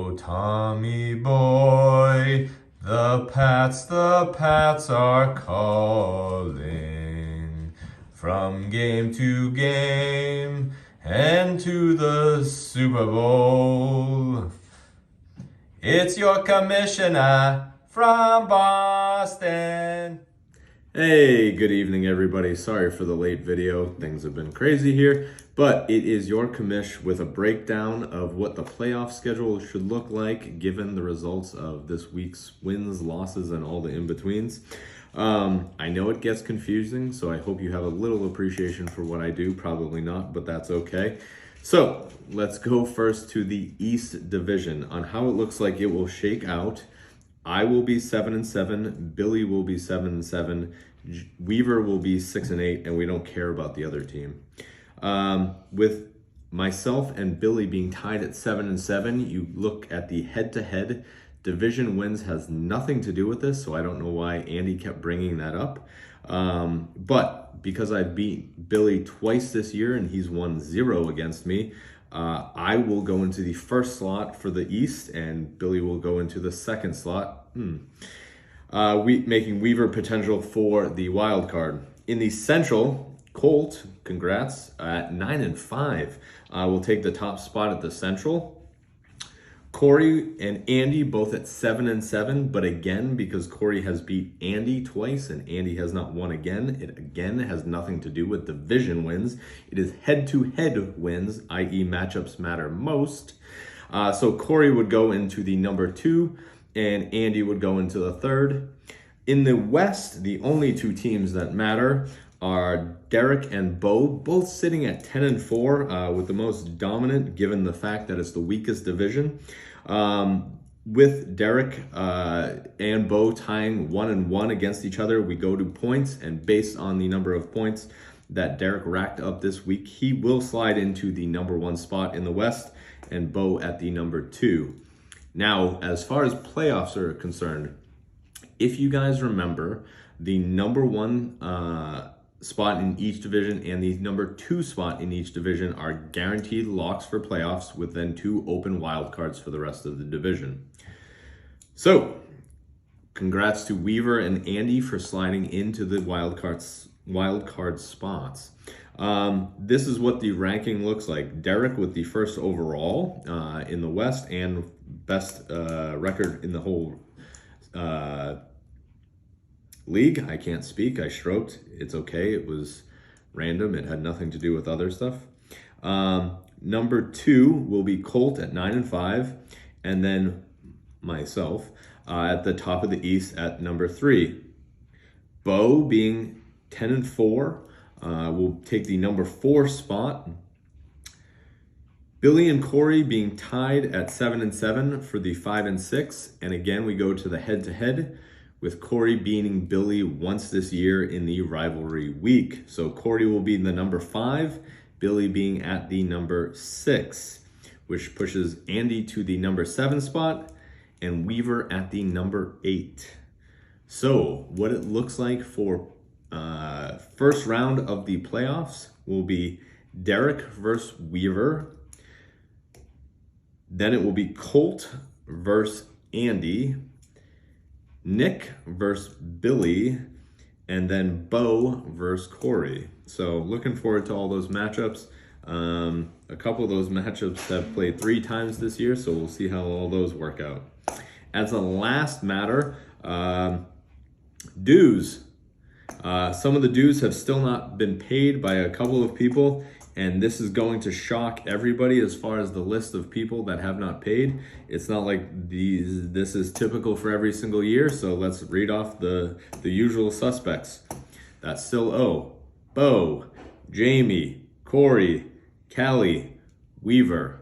Oh, Tommy boy, the Pats are calling from game to game and to the Super Bowl. It's your commissioner from Boston. Hey, good evening, everybody. Sorry for the late video. Things have been crazy here, but it is your commish with a breakdown of what the playoff schedule should look like given the results of this week's wins, losses, and all the in-betweens. I know it gets confusing, so I hope you have a little appreciation for what I do. Probably not, but that's okay. So let's go first to the East Division on how it looks like it will shake out. I will be 7-7. Billy will be 7-7. Weaver will be 6-8, and we don't care about the other team. With myself and Billy being tied at 7-7, you look at the head-to-head. Division wins has nothing to do with this, so I don't know why Andy kept bringing that up. But because I beat Billy twice this year and he's won 0 against me, I will go into the first slot for the East, and Billy will go into the second slot, making Weaver potential for the wild card. In the Central, Colt, congrats, at 9-5, will take the top spot at the Central. Corey and Andy both at 7-7, but again, because Corey has beat Andy twice and Andy has not won again, it again has nothing to do with division wins. It is head-to-head wins, i.e. matchups matter most. So Corey would go into the number 2 and Andy would go into the 3rd. In the West, the only 2 teams that matter are Derek and Bo, both sitting at 10-4, with the most dominant given the fact that it's the weakest division. With Derek and Bo tying 1-1 against each other, we go to points, and based on the number of points that Derek racked up this week, he will slide into the number 1 spot in the West, and Bo at the number 2. Now, as far as playoffs are concerned, if you guys remember, the number 1 spot in each division and the number 2 spot in each division are guaranteed locks for playoffs, with then 2 open wild cards for the rest of the division. So congrats to Weaver and Andy for sliding into the wild card spots. This is what the ranking looks like. Derek with the first overall in the West and best record in the whole league. I can't speak. I stroked. It's okay. It was random. It had nothing to do with other stuff. Number 2 will be Colt at 9-5, and then myself at the top of the East at number 3. Bo being 10-4 will take the number 4 spot. Billy and Corey being tied at 7-7 for the 5-6, and again we go to the head-to-head, with Corey beating Billy once this year in the rivalry week. So Corey will be the number 5, Billy being at the number 6, which pushes Andy to the number 7 spot and Weaver at the number 8. So what it looks like for first round of the playoffs will be Derek versus Weaver. Then it will be Colt versus Andy, Nick versus Billy, and then Bo versus Corey. So looking forward to all those matchups. A couple of those matchups have played 3 times this year, so we'll see how all those work out. As a last matter, dues. Some of the dues have still not been paid by a couple of people, and this is going to shock everybody as far as the list of people that have not paid. It's not like this is typical for every single year, so let's read off the usual suspects that still owe. Bo, Jamie, Corey, Callie, Weaver.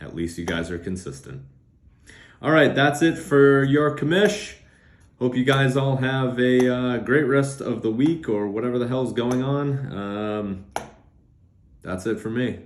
At least you guys are consistent. All right, that's it for your commish. Hope you guys all have a great rest of the week or whatever the hell's going on. That's it for me.